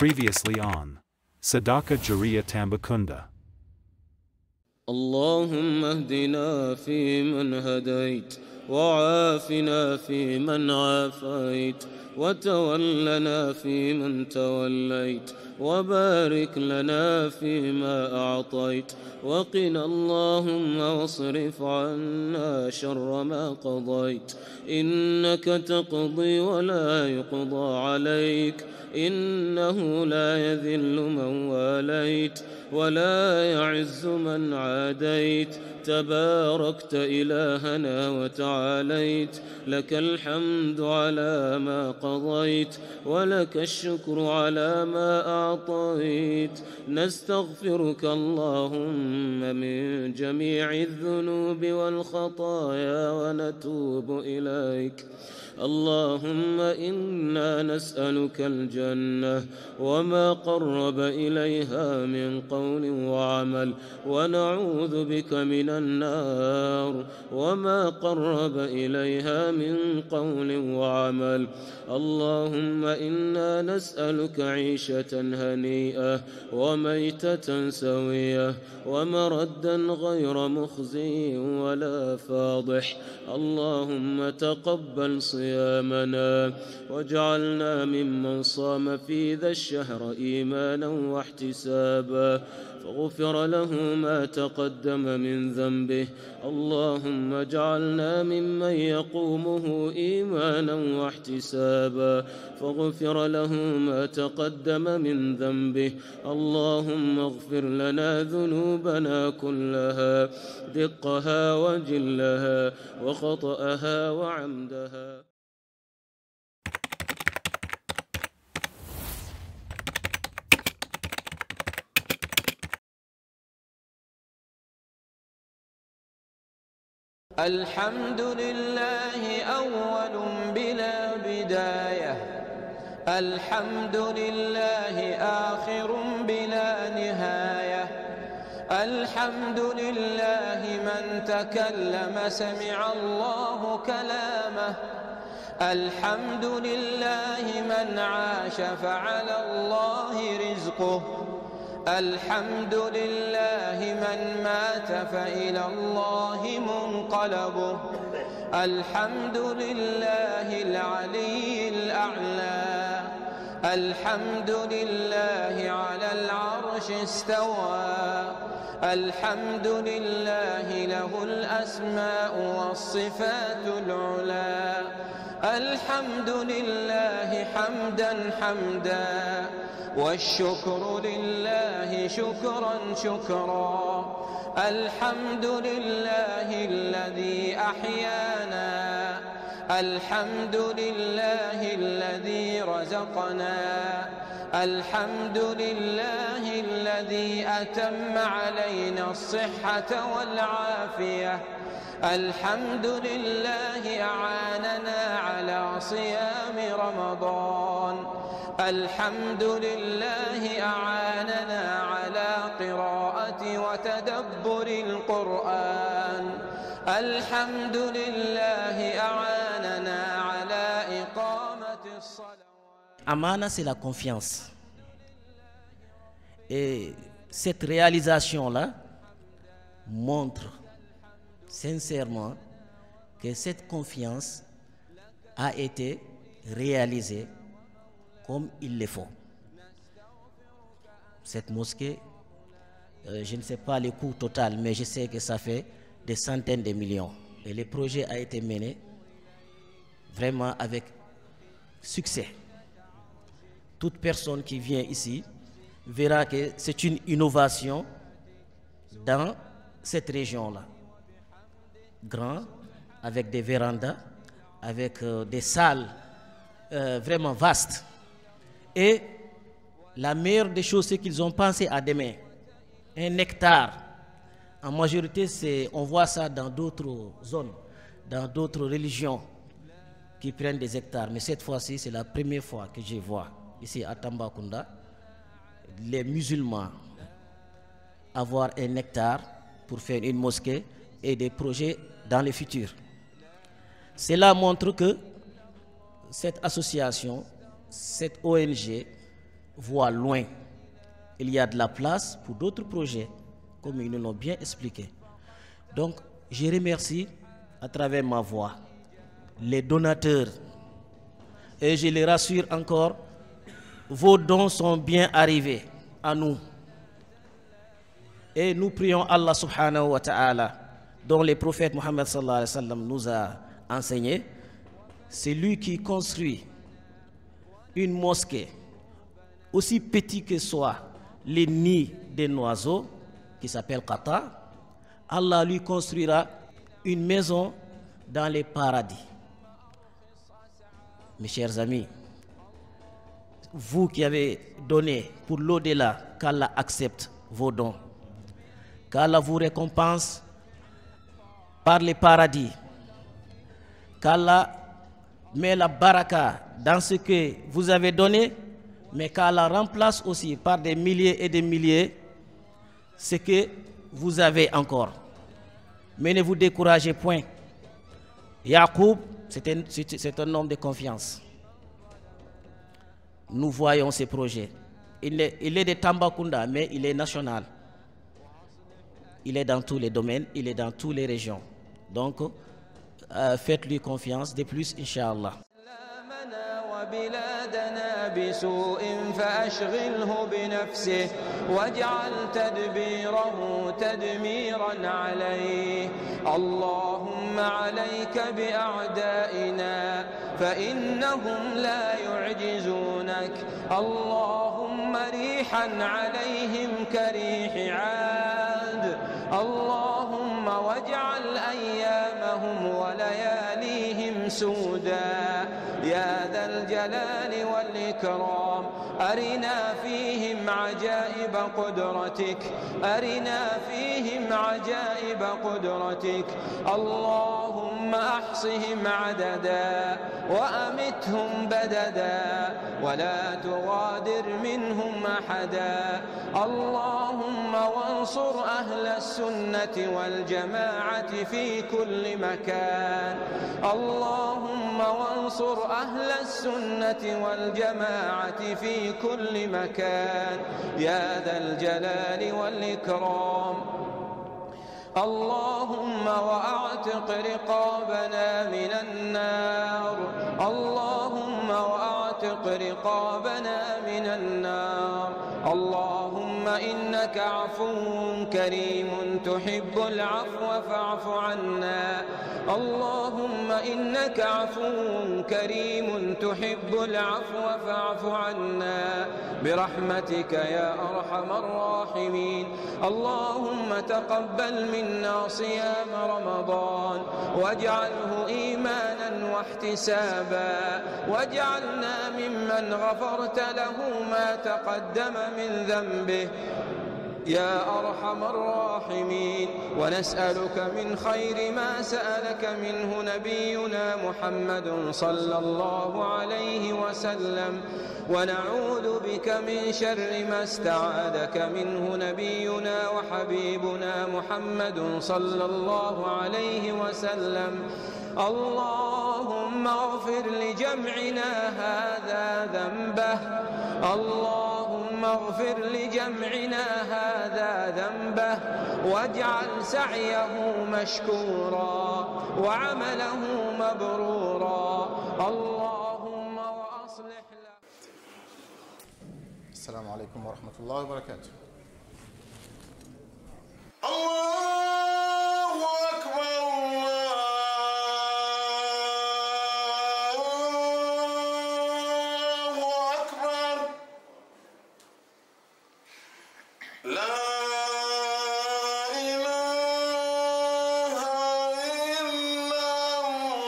Previously on Sadaka Jariya Tambakunda. اللهم اهدنا فيمن هديت وعافنا فيمن عافيت وتولنا فيمن توليت وبارك لنا فيما أعطيت وقنا اللهم واصرف عنا شر ما قضيت إنك تقضي ولا يقضى عليك إنه لا يذل من واليت ولا يعز من عاديت تباركت إلهنا وتعاليت لك الحمد على ما قضيت ولك الشكر على ما أعطيت نستغفرك اللهم من جميع الذنوب والخطايا ونتوب إليك اللهم إنا نسألك الجنة وما قرب إليها من قول وعمل ونعوذ بك من النار وما قرب إليها من قول وعمل اللهم إنا نسألك عيشة هنيئة وميتة سوية ومردا غير مخزي ولا فاضح اللهم تقبل صيامنا واجعلنا ممن صام في ذا الشهر إيمانا واحتسابا فغفر له ما تقدم من ذنبه اللهم اجعلنا ممن يقومه إيمانا واحتسابا فغفر له ما تقدم من ذنبه اللهم اغفر لنا ذنوبنا كلها دقها وجلها وخطأها وعمدها. الحمد لله أول بلا بداية الحمد لله آخر بلا نهاية الحمد لله من تكلم سمع الله كلامه الحمد لله من عاش فعلى الله رزقه الحمد لله من مات فإلى الله منقلبه الحمد لله العلي الأعلى الحمد لله على العرش استوى الحمد لله له الأسماء والصفات العلى الحمد لله حمدا حمدا والشكر لله شكرا شكرا الحمد لله الذي أحيانا الحمد لله الذي رزقنا الحمد لله الذي أتم علينا الصحة والعافية الحمد لله أعاننا على صيام رمضان الحمد لله أعاننا على قراءة وتدبر القرآن الحمد لله أعاننا على إقامة الصلاة. Amana, c'est la confiance. Et cette réalisation-là montre sincèrement que cette confiance a été réalisée comme il le faut. Cette mosquée, je ne sais pas le coût total, mais je sais que ça fait des centaines de millions. Et le projet a été mené vraiment avec succès. Toute personne qui vient ici verra que c'est une innovation dans cette région-là. Grand, avec des vérandas, avec des salles vraiment vastes. Et la meilleure des choses, c'est qu'ils ont pensé à demain. Un hectare. En majorité, on voit ça dans d'autres zones, dans d'autres religions qui prennent des hectares. Mais cette fois-ci, c'est la première fois que je vois ici à Tambacounda les musulmans avoir un hectare pour faire une mosquée et des projets dans le futur. Cela montre que cette association, cette ONG, voit loin. Il y a de la place pour d'autres projets, comme ils nous l'ont bien expliqué. Donc, je remercie à travers ma voix les donateurs. Et je les rassure encore, vos dons sont bien arrivés à nous. Et nous prions Allah subhanahu wa ta'ala, dont le prophète Mohammed sallallahu alayhi wa sallam nous a enseigné. C'est lui qui construit une mosquée, aussi petit que soit les nids des oiseaux, qui s'appelle Qatar. Allah lui construira une maison dans les paradis. Mes chers amis, vous qui avez donné pour l'au-delà, qu'Allah accepte vos dons, qu'Allah vous récompense par les paradis, qu'Allah met la baraka dans ce que vous avez donné, mais qu'Allah remplace aussi par des milliers et des milliers ce que vous avez encore. Mais ne vous découragez point. Yacoub, c'est un homme de confiance. Nous voyons ses projets. Il est de Tambacounda, mais il est national. Il est dans tous les domaines, il est dans toutes les régions. Donc, faites-lui confiance. De plus, Inch'Allah. وبلادنا بسوء فأشغله بنفسه واجعل تدبيره تدميرا عليه اللهم عليك بأعدائنا فإنهم لا يعجزونك اللهم ريحا عليهم كريح عاد اللهم واجعل أيامهم ولياليهم سودا يا ذا الجلال والإكرام أرنا فيهم عجائب قدرتك أرنا فيهم عجائب قدرتك اللهم أحصهم عددا وأمتهم بددا ولا تغادر منهم أحدا اللهم وانصر أهل السنة والجماعة في كل مكان اللهم وانصر أهل السنة والجماعة في كل مكان يا ذا الجلال والإكرام اللهم وأعتق رقابنا من النار اللهم وأعتق رقابنا من النار اللهم إنك عفو كريم تحب العفو فاعف عنا اللهم إنك عفو كريم تحب العفو فاعف عنا برحمتك يا أرحم الراحمين اللهم تقبل منا صيام رمضان واجعله إيمانا واحتسابا واجعلنا ممن غفرت له ما تقدم من ذنبه يا أرحم الراحمين ونسألك من خير ما سألك منه نبينا محمد صلى الله عليه وسلم ونعوذ بك من شر ما استعاذك منه نبينا وحبيبنا محمد صلى الله عليه وسلم اللهم اغفر لجمعنا هذا ذنبه اللهم اغفر لجمعنا هذا ذنبه واجعل سعيه مشكورا وعمله مبرورا اللهم وأصلح له. السلام عليكم ورحمة الله وبركاته. الله أكبر الله أكبر لا إله إلا الله.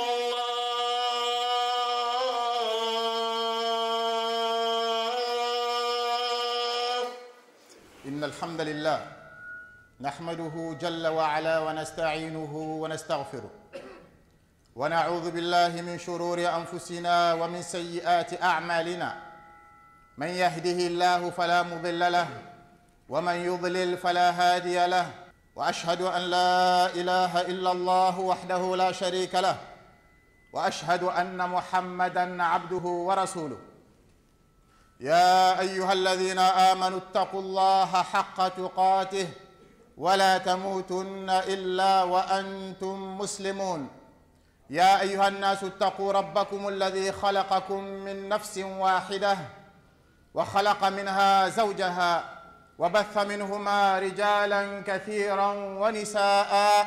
إن الحمد لله نحمده جل وعلا ونستعينه ونستغفره ونعوذ بالله من شرور أنفسنا ومن سيئات أعمالنا من يهده الله فلا مضل له ومن يضلل فلا هادي له وأشهد أن لا إله إلا الله وحده لا شريك له وأشهد أن محمدًا عبده ورسوله يا أيها الذين آمنوا اتقوا الله حق تقاته ولا تموتن إلا وأنتم مسلمون يا أيها الناس اتقوا ربكم الذي خلقكم من نفس واحدة وخلق منها زوجها وبث منهما رجالا كثيرا ونساء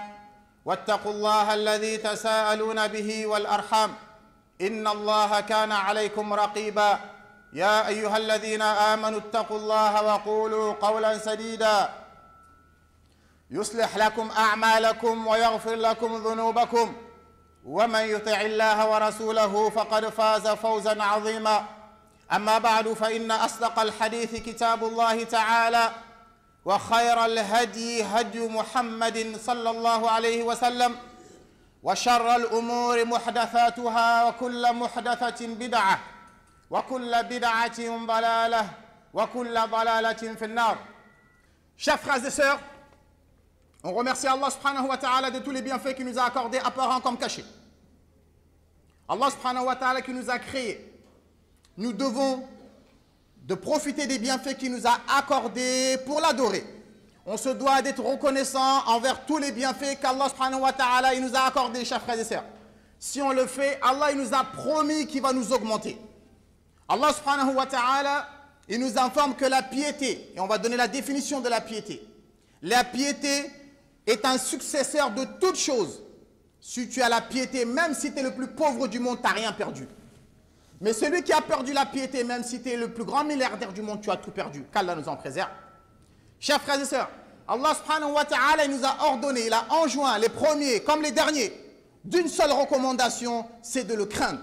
واتقوا الله الذي تساءلون به والأرحام إن الله كان عليكم رقيبا يا أيها الذين آمنوا اتقوا الله وقولوا قولا سديدا يصلح لكم أعمالكم ويغفر لكم ذنوبكم ومن يطع الله ورسوله فقد فاز فوزا عظيما أما بعد فإن أصدق الحديث كتاب الله تعالى وخير الهدي هدي محمد صلى الله عليه وسلم وشر الأمور محدثاتها وكل محدثة بدعة وكل بدعة ضلالة وكل ضلالة في النار. Chers frères et sœurs, on remercie Allah subhanahu wa ta'ala de tous les bienfaits qu'il nous a accordés apparents comme cachés. Allah subhanahu wa ta'ala qui nous a créés. Nous devons de profiter des bienfaits qu'il nous a accordés pour l'adorer. On se doit d'être reconnaissant envers tous les bienfaits qu'Allah subhanahu wa ta'ala il nous a accordés, chers frères et sœurs. Si on le fait, Allah il nous a promis qu'il va nous augmenter. Allah subhanahu wa ta'ala il nous informe que la piété, et on va donner la définition de la piété. La piété est un successeur de toute chose. Si tu as la piété, même si tu es le plus pauvre du monde, tu n'as rien perdu. Mais celui qui a perdu la piété, même si tu es le plus grand milliardaire du monde, tu as tout perdu. Qu'Allah nous en préserve. Chers frères et sœurs, Allah subhanahu wa ta'ala nous a ordonné, il a enjoint les premiers comme les derniers d'une seule recommandation, c'est de le craindre.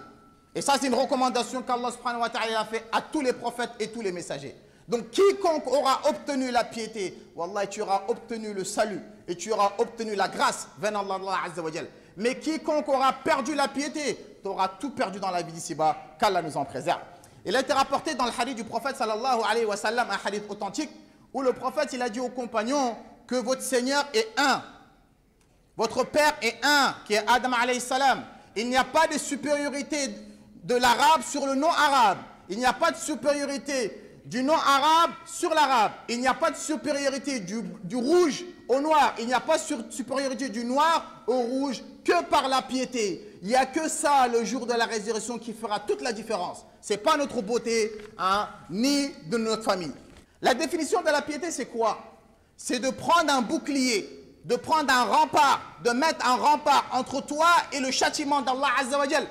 Et ça c'est une recommandation qu'Allah subhanahu wa ta'ala a fait à tous les prophètes et tous les messagers. Donc quiconque aura obtenu la piété, wallah tu auras obtenu le salut et tu auras obtenu la grâce venant d'Allah azza wa jal. Mais quiconque aura perdu la piété, tu auras tout perdu dans la vie d'ici-bas, qu'Allah nous en préserve. Il a été rapporté dans le hadith du prophète sallallahu alayhi wa sallam, un hadith authentique, où le prophète il a dit aux compagnons que votre Seigneur est un. Votre Père est un, qui est Adam alayhi salam. Il n'y a pas de supériorité de l'arabe sur le non-arabe. Il n'y a pas de supériorité du non-arabe sur l'arabe. Il n'y a pas de supériorité du rouge au noir. Il n'y a pas de supériorité du noir au rouge que par la piété. Il n'y a que ça le jour de la résurrection qui fera toute la différence. Ce n'est pas notre beauté, hein, ni de notre famille. La définition de la piété, c'est quoi? C'est de prendre un bouclier, de prendre un rempart, de mettre un rempart entre toi et le châtiment d'Allah azza wa jal.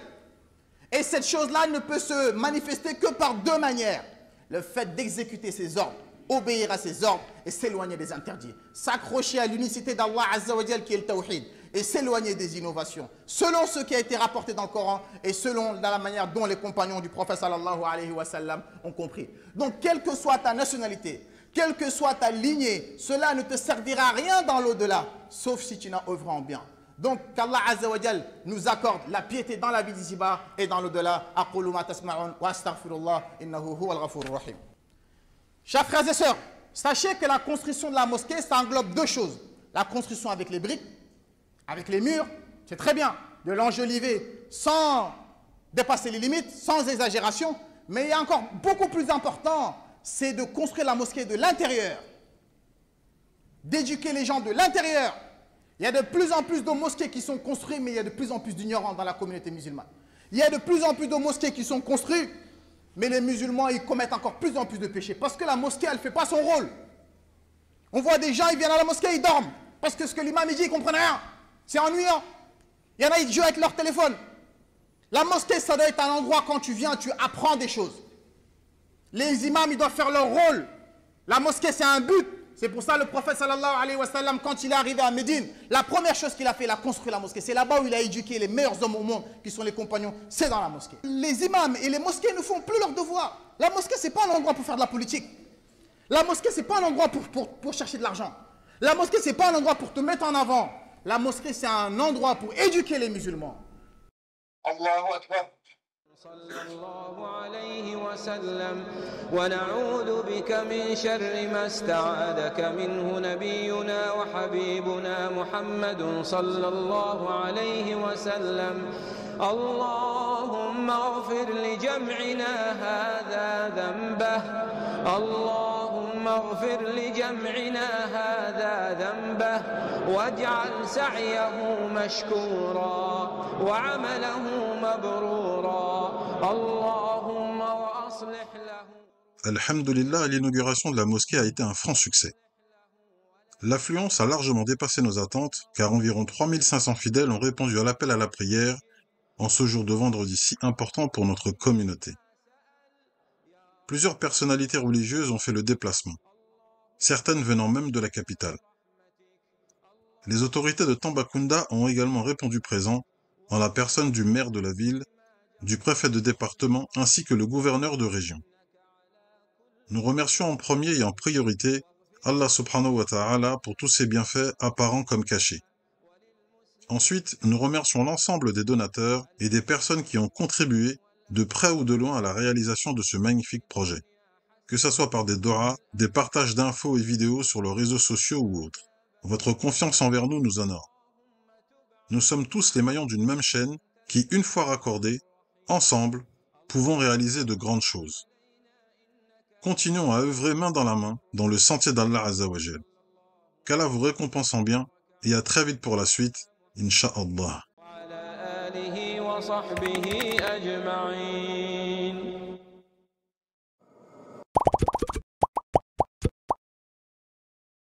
Et cette chose-là ne peut se manifester que par deux manières. Le fait d'exécuter ses ordres, obéir à ses ordres et s'éloigner des interdits. S'accrocher à l'unicité d'Allah azza wa jal qui est le tawhid et s'éloigner des innovations. Selon ce qui a été rapporté dans le Coran et selon la manière dont les compagnons du prophète sallallahu alayhi wa sallam ont compris. Donc quelle que soit ta nationalité, quelle que soit ta lignée, cela ne te servira à rien dans l'au-delà, sauf si tu n'as œuvré en bien. Donc qu'Allah azza wa jal nous accorde la piété dans la vie d'ici-bas et dans l'au-delà. Aqulu ma tasma'un wa astaghfirullah innahu huwal ghafurur rahim. Chers frères et sœurs, sachez que la construction de la mosquée, ça englobe deux choses. La construction avec les briques, avec les murs, c'est très bien, de l'enjoliver sans dépasser les limites, sans exagération. Mais il y a encore beaucoup plus important, c'est de construire la mosquée de l'intérieur, d'éduquer les gens de l'intérieur. Il y a de plus en plus de mosquées qui sont construites, mais il y a de plus en plus d'ignorants dans la communauté musulmane. Il y a de plus en plus de mosquées qui sont construites, mais les musulmans, ils commettent encore plus en plus de péchés. Parce que la mosquée, elle ne fait pas son rôle. On voit des gens, ils viennent à la mosquée, ils dorment. Parce que ce que l'imam dit, ils ne comprennent rien. C'est ennuyant. Il y en a, ils jouent avec leur téléphone. La mosquée, ça doit être un endroit, quand tu viens, tu apprends des choses. Les imams, ils doivent faire leur rôle. La mosquée, c'est un but. C'est pour ça le prophète sallallahu alayhi wa sallam, quand il est arrivé à Médine, la première chose qu'il a fait, il a construit la mosquée. C'est là-bas où il a éduqué les meilleurs hommes au monde, qui sont les compagnons, c'est dans la mosquée. Les imams et les mosquées ne font plus leur devoir. La mosquée, ce n'est pas un endroit pour faire de la politique. La mosquée, ce n'est pas un endroit pour chercher de l'argent. La mosquée, ce n'est pas un endroit pour te mettre en avant. La mosquée, c'est un endroit pour éduquer les musulmans. Allahu Akbar. صلى الله عليه وسلم ونعوذ بك من شر ما استعاذك منه نبينا وحبيبنا محمد صلى الله عليه وسلم اللهم اغفر لجمعنا هذا ذنبه اللهم اغفر لجمعنا هذا ذنبه واجعل سعيه مشكورا وعمله مبرورا اللهم وأصلح له. Alhamdulillah, l'inauguration de la mosquée a été un franc succès. L'affluence a largement dépassé nos attentes car environ 3500 fidèles ont répondu à l'appel à la prière en ce jour de vendredi si important pour notre communauté. Plusieurs personnalités religieuses ont fait le déplacement, certaines venant même de la capitale. Les autorités de Tambacounda ont également répondu présent en la personne du maire de la ville, du préfet de département ainsi que le gouverneur de région. Nous remercions en premier et en priorité Allah subhanahu wa ta'ala pour tous ses bienfaits apparents comme cachés. Ensuite, nous remercions l'ensemble des donateurs et des personnes qui ont contribué de près ou de loin à la réalisation de ce magnifique projet, que ce soit par des doigts, des partages d'infos et vidéos sur les réseaux sociaux ou autres. Votre confiance envers nous nous honore. Nous sommes tous les maillons d'une même chaîne qui, une fois raccordés, ensemble, pouvons réaliser de grandes choses. Continuons à œuvrer main dans la main dans le sentier d'Allah Azza wa Jal. Qu'Allah vous récompense en bien et à très vite pour la suite, Inch'Allah.